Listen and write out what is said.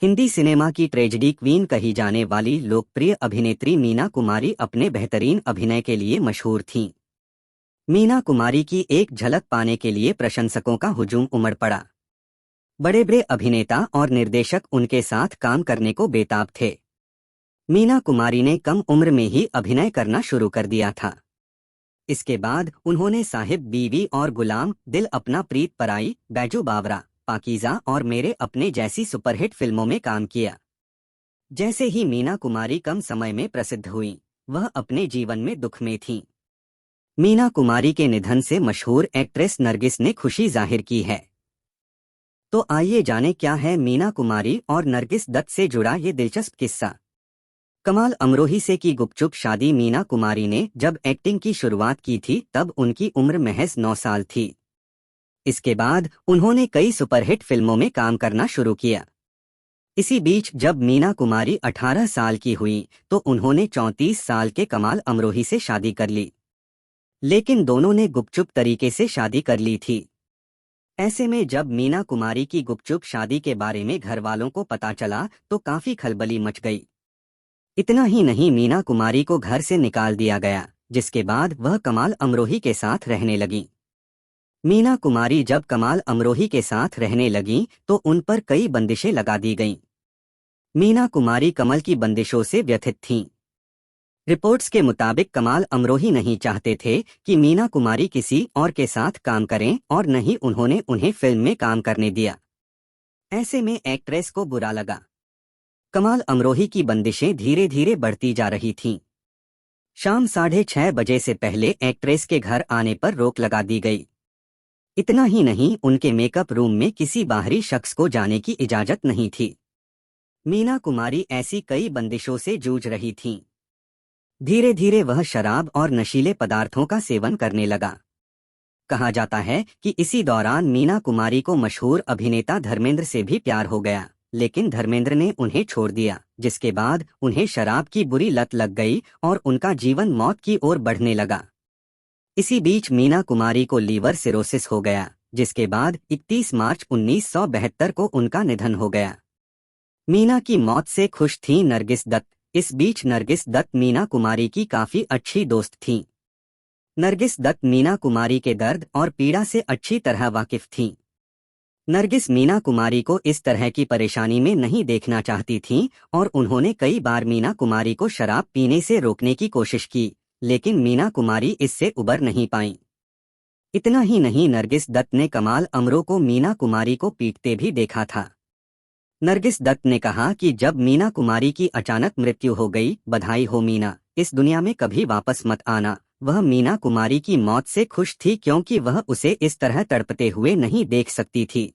Hindi cinema की tragedy queen कही जाने वाली लोकप्रिय अभिनेत्री मीना कुमारी अपने बेहतरीन अभिनय के लिए मशहूर थीं। मीना कुमारी की एक झलक पाने के लिए प्रशंसकों का हुजूम उमड़ पड़ा। बड़े बड़े अभिनेता और निर्देशक उनके साथ काम करने को बेताब थे। मीना कुमारी ने कम उम्र में ही अभिनय करना शुरू कर दिया था। इसके बाद उन्होंने साहिब बीवी और गुलाम, दिल अपना प्रीत पराई, बैजू बावरा, पाकीज़ा और मेरे अपने जैसी सुपरहिट फिल्मों में काम किया। जैसे ही मीना कुमारी कम समय में प्रसिद्ध हुई, वह अपने जीवन में दुख में थीं। मीना कुमारी के निधन से मशहूर एक्ट्रेस नरगिस ने खुशी जाहिर की है। तो आइए जानें क्या है मीना कुमारी और नरगिस दत्त से जुड़ा ये दिलचस्प किस्सा। कमाल अमरोही से की गुपचुप शादी। मीना कुमारी ने जब एक्टिंग की शुरुआत की थी तब उनकी उम्र महज 9 साल थी। इसके बाद उन्होंने कई सुपरहिट फिल्मों में काम करना शुरू किया। इसी बीच जब मीना कुमारी 18 साल की हुई तो उन्होंने 34 साल के कमाल अमरोही से शादी कर ली। लेकिन दोनों ने गुपचुप तरीके से शादी कर ली थी। ऐसे में जब मीना कुमारी की गुपचुप शादी के बारे में घर वालों को पता चला तो काफी खलबली मच गई। इतना ही नहीं, मीना कुमारी को घर से निकाल दिया गया, जिसके बाद वह कमाल अमरोही के साथ रहने लगी। मीना कुमारी जब कमाल अमरोही के साथ रहने लगीं तो उन पर कई बंदिशें लगा दी गईं। मीना कुमारी कमल की बंदिशों से व्यथित थीं। रिपोर्ट्स के मुताबिक कमाल अमरोही नहीं चाहते थे कि मीना कुमारी किसी और के साथ काम करें और न ही उन्होंने उन्हें फिल्म में काम करने दिया। ऐसे में एक्ट्रेस को बुरा लगा। कमाल अमरोही की बंदिशें धीरे धीरे बढ़ती जा रही थीं। शाम 6:30 बजे से पहले एक्ट्रेस के घर आने पर रोक लगा दी गई। इतना ही नहीं, उनके मेकअप रूम में किसी बाहरी शख्स को जाने की इजाजत नहीं थी। मीना कुमारी ऐसी कई बंदिशों से जूझ रही थीं। धीरे धीरे वह शराब और नशीले पदार्थों का सेवन करने लगा। कहा जाता है कि इसी दौरान मीना कुमारी को मशहूर अभिनेता धर्मेंद्र से भी प्यार हो गया, लेकिन धर्मेंद्र ने उन्हें छोड़ दिया, जिसके बाद उन्हें शराब की बुरी लत लग गई और उनका जीवन मौत की ओर बढ़ने लगा। इसी बीच मीना कुमारी को लीवर सिरोसिस हो गया, जिसके बाद 31 मार्च 1972 को उनका निधन हो गया। मीना की मौत से खुश थीं नरगिस दत्त। इस बीच नरगिस दत्त मीना कुमारी की काफी अच्छी दोस्त थीं। नरगिस दत्त मीना कुमारी के दर्द और पीड़ा से अच्छी तरह वाकिफ थीं। नरगिस मीना कुमारी को इस तरह की परेशानी में नहीं देखना चाहती थीं और उन्होंने कई बार मीना कुमारी को शराब पीने से रोकने की कोशिश की, लेकिन मीना कुमारी इससे उबर नहीं पाईं। इतना ही नहीं, नरगिस दत्त ने कमाल अमरो को मीना कुमारी को पीटते भी देखा था। नरगिस दत्त ने कहा कि जब मीना कुमारी की अचानक मृत्यु हो गई, बधाई हो मीना, इस दुनिया में कभी वापस मत आना। वह मीना कुमारी की मौत से खुश थी क्योंकि वह उसे इस तरह तड़पते हुए नहीं देख सकती थी।